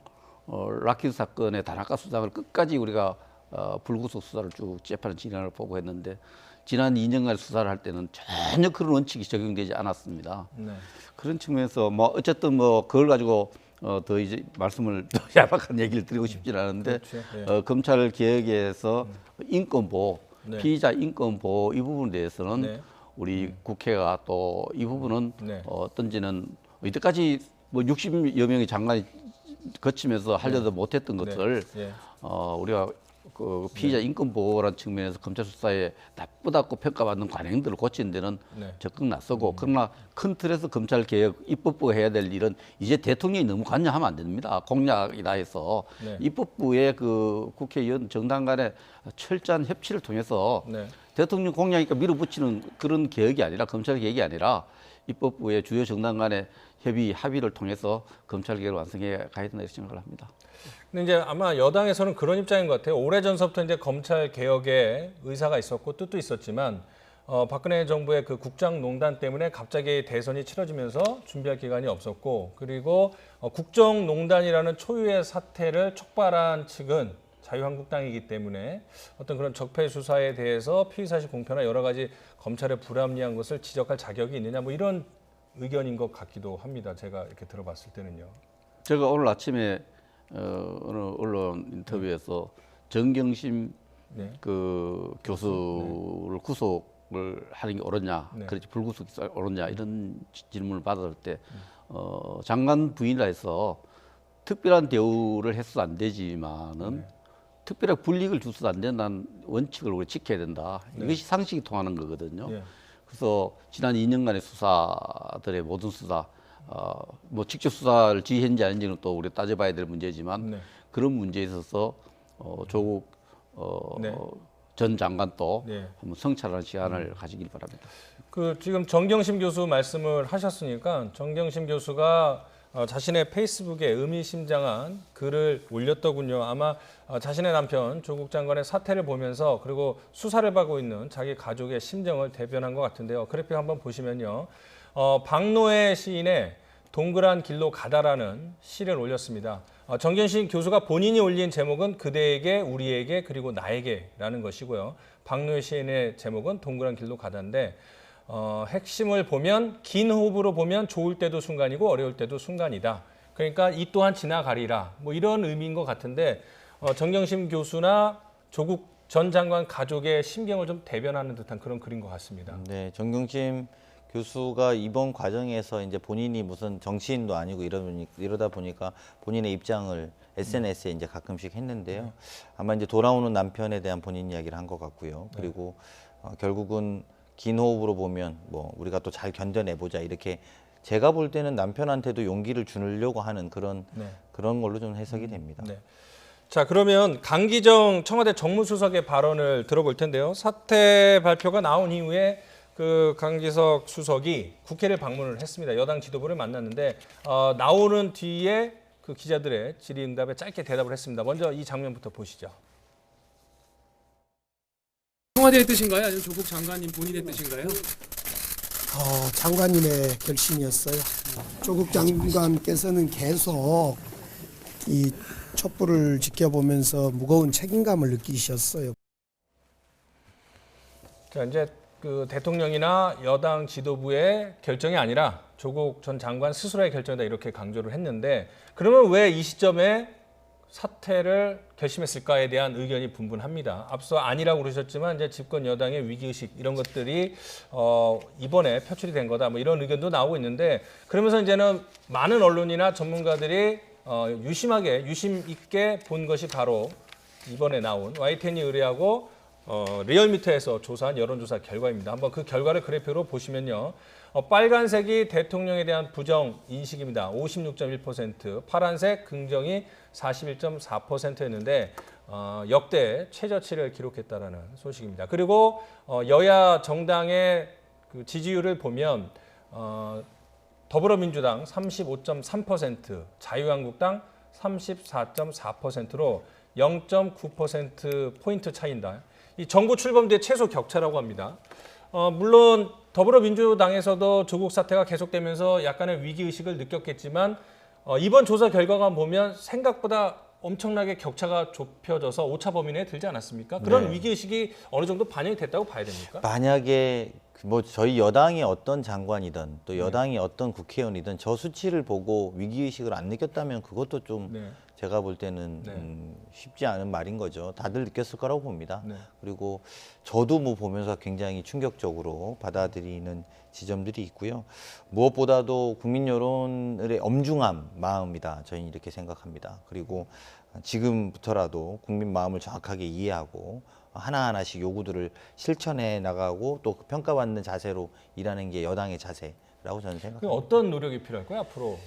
락키드 사건의 단아까 수장을 끝까지 우리가 불구속 수사를 쭉 재판을 진행을 보고 했는데 지난 2년간 수사를 할 때는 전혀 그런 원칙이 적용되지 않았습니다. 네. 그런 측면에서 뭐 어쨌든 뭐 그걸 가지고 더 이제 말씀을 더 야박한 얘기를 드리고 싶지는 않은데 그렇죠. 예. 검찰 개혁에서 인권 보호, 네. 피의자 인권 보호 이 부분에 대해서는 네. 우리 국회가 또 이 부분은 네. 어떤지는 이때까지 뭐 60여 명의 장관이 거치면서 하려도 못했던 것을 예. 우리가 그 피의자 인권 보호라는 측면에서 검찰 수사에 나쁘다고 평가받는 관행들을 고치는 데는 네. 적극 나서고 그러나 큰 틀에서 검찰 개혁 입법부가 해야 될 일은 이제 대통령이 너무 관여하면 안 됩니다. 공약이다 해서 네. 입법부의 그 국회의원 정당 간의 철저한 협치를 통해서 네. 대통령 공약이니까 밀어붙이는 그런 개혁이 아니라 검찰 개혁이 아니라 입법부의 주요 정당 간의 합의를 통해서 검찰 개혁을 완성해 가야 된다 이렇게 생각을 합니다. 근데 이제 아마 여당에서는 그런 입장인 것 같아요. 오래전서부터 이제 검찰 개혁에 의사가 있었고 뜻도 있었지만 박근혜 정부의 그 국정농단 때문에 갑자기 대선이 치러지면서 준비할 기간이 없었고 그리고 국정농단이라는 초유의 사태를 촉발한 측은 자유한국당이기 때문에 어떤 그런 적폐 수사에 대해서 피의사실 공표나 여러 가지 검찰의 불합리한 것을 지적할 자격이 있느냐 뭐 이런 의견인 것 같기도 합니다. 제가 이렇게 들어봤을 때는요. 제가 오늘 아침에 어느 언론 인터뷰에서 정경심 네. 그 교수를 구속을 하는 게 옳으냐, 네. 그렇지 불구속이 옳으냐 이런 질문을 받을 때 장관 부인이라 해서 특별한 대우를 해서도 안 되지만은 특별하게 불이익을 줘서도 안 된다는 원칙을 우리 지켜야 된다. 이것이 상식이 통하는 거거든요. 네. 그래서 지난 2년간의 수사들의 모든 수사, 뭐 직접 수사를 지휘했는지 아닌지는 또 우리 따져봐야 될 문제지만 네. 그런 문제에 있어서 조국 네. 전 장관도 네. 한번 성찰하는 시간을 가지길 바랍니다. 그 지금 정경심 교수 말씀을 하셨으니까 정경심 교수가 자신의 페이스북에 의미심장한 글을 올렸더군요. 아마 자신의 남편 조국 장관의 사태를 보면서 그리고 수사를 받고 있는 자기 가족의 심정을 대변한 것 같은데요. 그래픽 한번 보시면요. 박노해 시인의 동그란 길로 가다라는 시를 올렸습니다. 정경심 교수가 본인이 올린 제목은 그대에게, 우리에게, 그리고 나에게라는 것이고요. 박노해 시인의 제목은 동그란 길로 가다인데 핵심을 보면 긴 호흡으로 보면 좋을 때도 순간이고 어려울 때도 순간이다. 그러니까 이 또한 지나가리라. 뭐 이런 의미인 것 같은데 정경심 교수나 조국 전 장관 가족의 심경을 좀 대변하는 듯한 그런 글인 것 같습니다. 네, 정경심 교수가 이번 과정에서 이제 본인이 무슨 정치인도 아니고 이러다 보니까 본인의 입장을 SNS에 이제 가끔씩 했는데요. 아마 이제 돌아오는 남편에 대한 본인 이야기를 한 것 같고요. 그리고 결국은 긴 호흡으로 보면 뭐 우리가 또 잘 견뎌내보자 이렇게 제가 볼 때는 남편한테도 용기를 주려고 하는 그런 걸로 좀 해석이 됩니다. 네. 자, 그러면 강기정 청와대 정무수석의 발언을 들어볼 텐데요. 사퇴 발표가 나온 이후에 그 강기석 수석이 국회를 방문을 했습니다. 여당 지도부를 만났는데 나오는 뒤에 그 기자들의 질의응답에 짧게 대답을 했습니다. 먼저 이 장면부터 보시죠. 청와대의 뜻인가요? 아니면 조국 장관님 본인의 뜻인가요? 장관님의 결심이었어요. 조국 장관께서는 계속 이 촛불을 지켜보면서 무거운 책임감을 느끼셨어요. 자, 이제 그 대통령이나 여당 지도부의 결정이 아니라 조국 전 장관 스스로의 결정이다 이렇게 강조를 했는데 그러면 왜 이 시점에 사퇴를 결심했을까에 대한 의견이 분분합니다. 앞서 아니라고 그러셨지만 이제 집권 여당의 위기의식 이런 것들이 이번에 표출이 된 거다 뭐 이런 의견도 나오고 있는데 그러면서 이제는 많은 언론이나 전문가들이 유심 있게 본 것이 바로 이번에 나온 YTN이 의뢰하고 리얼미터에서 조사한 여론조사 결과입니다. 한번 그 결과를 그래프로 보시면요. 빨간색이 대통령에 대한 부정 인식입니다. 56.1%, 파란색 긍정이 41.4%였는데 역대 최저치를 기록했다라는 소식입니다. 그리고 여야 정당의 그 지지율을 보면 더불어민주당 35.3%, 자유한국당 34.4%로 0.9%포인트 차이인다. 이 정부 출범 뒤에 최소 격차라고 합니다. 물론 더불어민주당에서도 조국 사태가 계속되면서 약간의 위기의식을 느꼈겠지만 이번 조사 결과가 보면 생각보다 엄청나게 격차가 좁혀져서 오차 범위 내에 들지 않았습니까? 그런 위기의식이 어느 정도 반영이 됐다고 봐야 됩니까? 만약에 뭐 저희 여당이 어떤 장관이든 또 여당이 어떤 국회의원이든 저 수치를 보고 위기의식을 안 느꼈다면 그것도 좀 제가 볼 때는 쉽지 않은 말인 거죠. 다들 느꼈을 거라고 봅니다. 그리고 저도 뭐 보면서 굉장히 충격적으로 받아들이는 지점들이 있고요. 무엇보다도 국민 여론의 엄중한 마음이다. 저희는 이렇게 생각합니다. 그리고 지금부터라도 국민 마음을 정확하게 이해하고 하나하나씩 요구들을 실천해 나가고 또 평가받는 자세로 일하는 게 여당의 자세라고 저는 생각합니다. 어떤 노력이 필요할까요, 앞으로?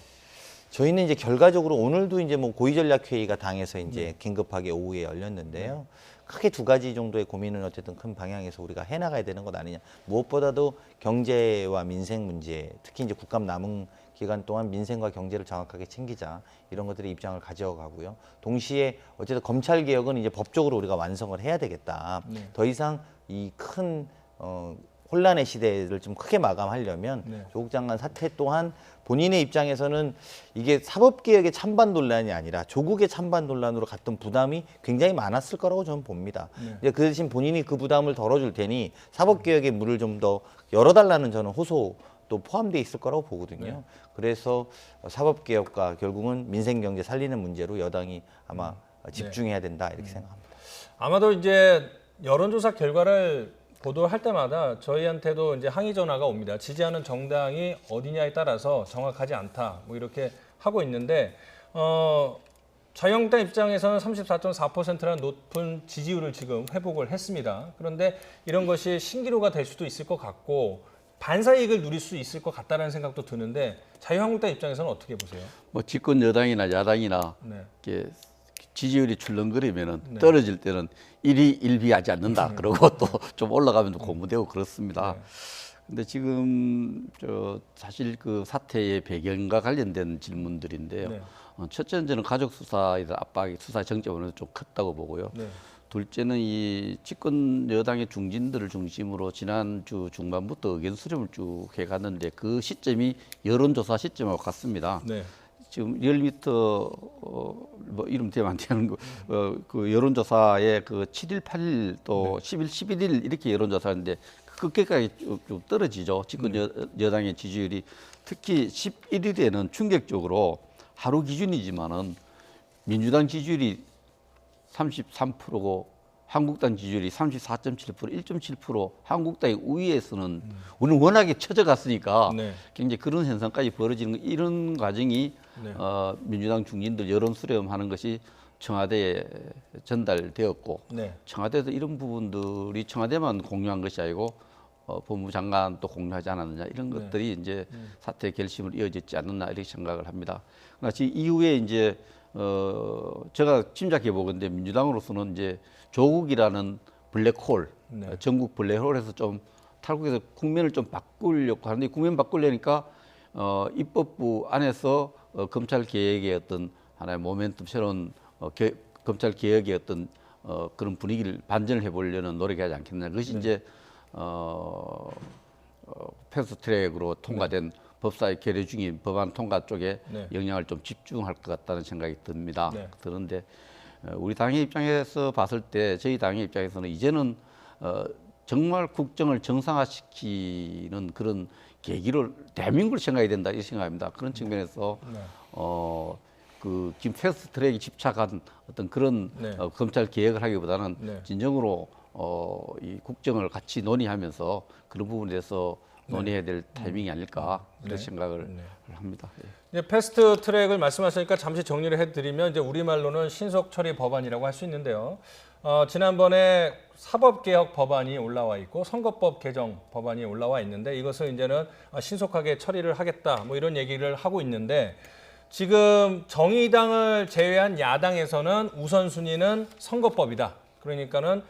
저희는 이제 결과적으로 오늘도 이제 뭐 고위전략회의가 당에서 이제 긴급하게 오후에 열렸는데요. 크게 두 가지 정도의 고민은 어쨌든 큰 방향에서 우리가 해나가야 되는 것 아니냐. 무엇보다도 경제와 민생 문제, 특히 이제 국감 남은 기간 동안 민생과 경제를 정확하게 챙기자 이런 것들의 입장을 가져가고요. 동시에 어쨌든 검찰 개혁은 이제 법적으로 우리가 완성을 해야 되겠다. 더 이상 이 큰 혼란의 시대를 좀 크게 마감하려면 조국 장관 사태 또한 본인의 입장에서는 이게 사법개혁의 찬반 논란이 아니라 조국의 찬반 논란으로 갔던 부담이 굉장히 많았을 거라고 저는 봅니다. 이제 그 대신 본인이 그 부담을 덜어줄 테니 사법개혁의 문을 좀 더 열어달라는 저는 호소 또 포함되어 있을 거라고 보거든요. 그래서 사법개혁과 결국은 민생경제 살리는 문제로 여당이 아마 집중해야 된다 이렇게 생각합니다. 아마도 이제 여론조사 결과를 보도할 때마다 저희한테도 이제 항의 전화가 옵니다. 지지하는 정당이 어디냐에 따라서 정확하지 않다. 뭐 이렇게 하고 있는데 자유한국당 입장에서는 34.4%라는 높은 지지율을 지금 회복을 했습니다. 그런데 이런 것이 신기루가 될 수도 있을 것 같고 반사이익을 누릴 수 있을 것 같다는 생각도 드는데 자유한국당 입장에서는 어떻게 보세요? 뭐 집권 여당이나 야당이나 이렇게 지지율이 출렁거리면은 떨어질 때는 일희일비하지 않는다. 그러고 또 좀 올라가면 고무되고 그렇습니다. 근데 지금 사실 그 사태의 배경과 관련된 질문들인데요. 첫째는 저는 가족 수사에 대한 압박이 수사 정점은 좀 컸다고 보고요. 둘째는 이 집권 여당의 중진들을 중심으로 지난주 중반부터 의견 수렴을 쭉 해갔는데 그 시점이 여론조사 시점하고 같습니다. 지금 리얼미터 뭐 이름 대면 안 되는 거 그 여론조사에 그 7일, 8일 또 10일, 11일 이렇게 여론조사하는데 끝까지 좀 떨어지죠. 집권 여당의 지지율이 특히 11일에는 충격적으로 하루 기준이지만은 민주당 지지율이 33%고 한국당 지지율이 34.7%, 1.7% 한국당의 우위에서는 우리는 워낙에 처져갔으니까 굉장히 그런 현상까지 벌어지는 이런 과정이 민주당 중진들 여론 수렴하는 것이 청와대에 전달되었고 청와대에서 이런 부분들이 청와대만 공유한 것이 아니고 법무부 장관도 공유하지 않았느냐 이런 것들이 이제 사태 결심을 이어졌지 않느냐 이렇게 생각을 합니다. 그러나 이후에 이제 제가 짐작해 보건데 민주당으로서는 이제 조국이라는 블랙홀, 전국 블랙홀에서 좀 탈국해서 국면을 좀 바꾸려고 하는데 국면 바꾸려니까 입법부 안에서 검찰 개혁의 어떤 하나의 모멘텀, 새로운 검찰 개혁의 어떤 그런 분위기를 반전을 해보려는 노력하지 않겠나. 그것이 이제 패스트트랙으로 통과된 법사위 결의 중인 법안 통과 쪽에 영향을 좀 집중할 것 같다는 생각이 듭니다. 그런데 우리 당의 입장에서 봤을 때 저희 당의 입장에서는 이제는 정말 국정을 정상화시키는 그런 계기를 대한민국을 생각해야 된다 이 생각합니다. 그런 측면에서 그 지금 패스트트랙에 집착한 어떤 그런 검찰 개혁을 하기보다는 진정으로 이 국정을 같이 논의하면서 그런 부분에 대해서 논의해야 될 타이밍이 아닐까 그런 생각을 합니다. 이제 패스트 트랙을 말씀하시니까 잠시 정리를 해드리면 이제 우리말로는 신속 처리 법안이라고 할 수 있는데요. 지난번에 사법개혁 법안이 올라와 있고 선거법 개정 법안이 올라와 있는데 이것을 이제는 신속하게 처리를 하겠다 뭐 이런 얘기를 하고 있는데 지금 정의당을 제외한 야당에서는 우선순위는 선거법이다. 그러니까는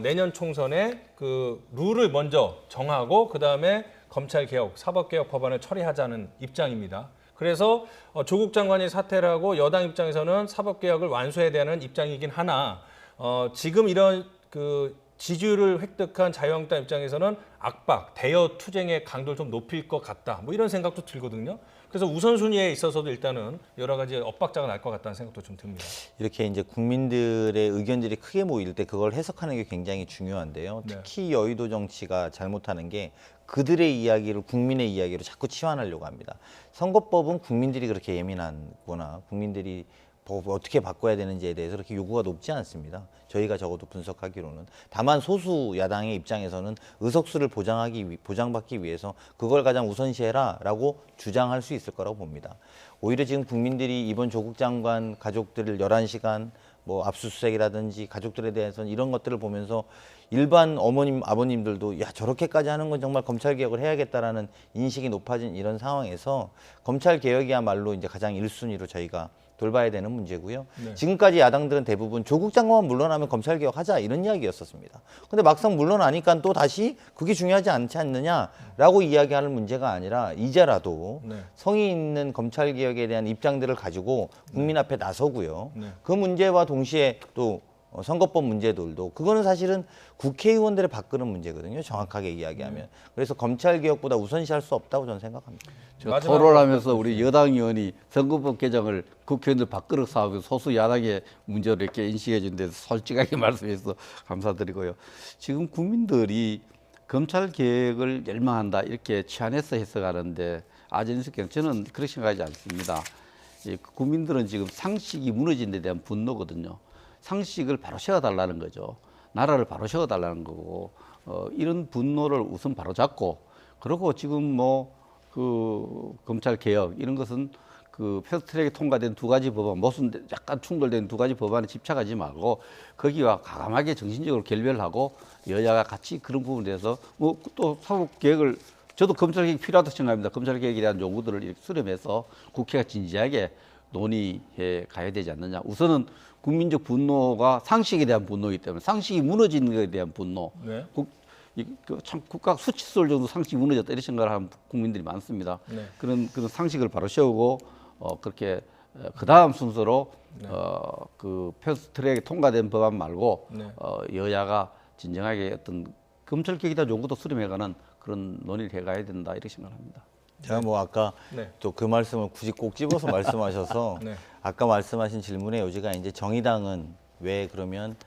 내년 총선에 그 룰을 먼저 정하고 그다음에 검찰개혁, 사법개혁 법안을 처리하자는 입장입니다. 그래서 조국 장관이 사퇴를 하고 여당 입장에서는 사법개혁을 완수해야 되는 입장이긴 하나 지금 이런 그 지지율을 획득한 자유한국당 입장에서는 압박, 대여 투쟁의 강도를 좀 높일 것 같다. 뭐 이런 생각도 들거든요. 그래서 우선순위에 있어서도 일단은 여러 가지 엇박자가 날 것 같다는 생각도 좀 듭니다. 이렇게 이제 국민들의 의견들이 크게 모일 때 그걸 해석하는 게 굉장히 중요한데요. 특히 여의도 정치가 잘못하는 게 그들의 이야기를 국민의 이야기로 자꾸 치환하려고 합니다. 선거법은 국민들이 그렇게 예민하거나 국민들이 어떻게 바꿔야 되는지에 대해서 그렇게 요구가 높지 않습니다. 저희가 적어도 분석하기로는. 다만 소수 야당의 입장에서는 의석수를 보장받기 위해서 그걸 가장 우선시해라라고 주장할 수 있을 거라고 봅니다. 오히려 지금 국민들이 이번 조국 장관 가족들을 11시간 뭐 압수수색이라든지 가족들에 대해서는 이런 것들을 보면서 일반 어머님, 아버님들도 야 저렇게까지 하는 건 정말 검찰개혁을 해야겠다라는 인식이 높아진 이런 상황에서 검찰개혁이야말로 이제 가장 1순위로 저희가 돌봐야 되는 문제고요. 지금까지 야당들은 대부분 조국 장관만 물러나면 검찰개혁하자 이런 이야기였었습니다. 근데 막상 물러나니까 또 다시 그게 중요하지 않지 않느냐라고 이야기하는 문제가 아니라 이제라도 성의 있는 검찰개혁에 대한 입장들을 가지고 국민 앞에 나서고요. 그 문제와 동시에 또 선거법 문제들도 그거는 사실은 국회의원들의 밥그릇 문제거든요. 정확하게 이야기하면. 그래서 검찰개혁보다 우선시할 수 없다고 저는 생각합니다. 제가 토론하면서 우리 여당 의원이 선거법 개정을 국회의원들 밥그릇 사업에서 소수 야당의 문제로 이렇게 인식해 준 데서 솔직하게 말씀해서 감사드리고요. 지금 국민들이 검찰 개혁을 열망한다 이렇게 치안해서 해석하는데 아전인수께는 저는 그렇게 생각하지 않습니다. 국민들은 지금 상식이 무너진 데 대한 분노거든요. 상식을 바로 세워달라는 거죠. 나라를 바로 세워달라는 거고 이런 분노를 우선 바로 잡고 그리고 지금 뭐 그 검찰 개혁 이런 것은 그 패스트트랙에 통과된 두 가지 법안, 무슨 약간 충돌된 두 가지 법안에 집착하지 말고 거기와 과감하게 정신적으로 결별하고 여야가 같이 그런 부분에 대해서 뭐 또 사법 개혁을 저도 검찰 개혁이 필요하다고 생각합니다. 검찰 개혁에 대한 요구들을 이렇게 수렴해서 국회가 진지하게 논의해 가야 되지 않느냐. 우선은 국민적 분노가 상식에 대한 분노이기 때문에 상식이 무너지는 것에 대한 분노. 네. 참 국가 수치솔 정도 상식이 무너졌다 이런 생각을 하는 국민들이 많습니다. 네. 그런 상식을 바로 세우고 그렇게 그 다음 순서로 네. 그 패스트트랙에 통과된 법안 말고 네. 여야가 진정하게 어떤 검찰 개혁에 대한 요구도 수렴해가는 그런 논의를 해가야 된다 이렇게 생각합니다. 제가 뭐 아까 네. 또 그 말씀을 굳이 꼭 집어서 말씀하셔서 네. 아까 말씀하신 질문의 요지가 이제 정의당은 왜 그러면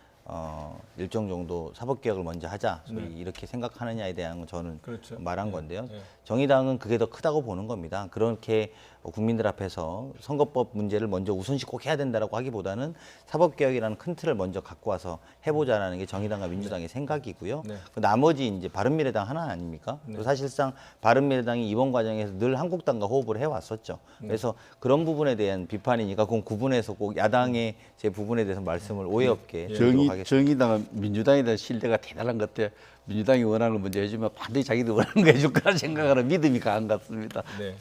일정 정도 사법개혁을 먼저 하자 소위 이렇게 생각하느냐에 대한 건 저는 그렇죠. 말한 건데요. 네. 정의당은 그게 더 크다고 보는 겁니다. 그렇게 국민들 앞에서 선거법 문제를 먼저 우선시 꼭 해야 된다라고 하기보다는 사법개혁이라는 큰 틀을 먼저 갖고 와서 해보자라는 게 정의당과 민주당의 생각이고요. 네. 그 나머지 이제 바른미래당 하나 아닙니까? 또 사실상 바른미래당이 이번 과정에서 늘 한국당과 호흡을 해왔었죠. 그래서 그런 부분에 대한 비판이니까 그건 구분해서 꼭 야당의 제 부분에 대해서 말씀을 오해 없게 드리도록 하겠습니다. 정의당은 민주당에 대한 신뢰가 대단한 것 같아요. 민주당이 원하는 걸 먼저 해주면 반드시 자기도 원하는 거 해줄 거라 생각하는 믿음이 강한 것 같습니다. 네.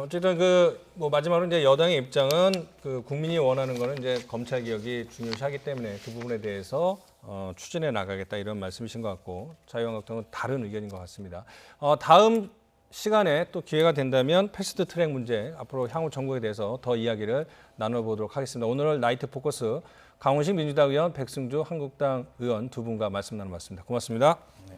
어쨌든 뭐 마지막으로 이제 여당의 입장은 그 국민이 원하는 거는 이제 검찰 개혁이 중요시하기 때문에 그 부분에 대해서 추진해 나가겠다 이런 말씀이신 것 같고 자유한국당은 다른 의견인 것 같습니다. 다음 시간에 또 기회가 된다면 패스트 트랙 문제 앞으로 향후 정국에 대해서 더 이야기를 나눠보도록 하겠습니다. 오늘 나이트 포커스 강훈식 민주당 의원, 백승주 한국당 의원 두 분과 말씀 나눠봤습니다. 고맙습니다. 네.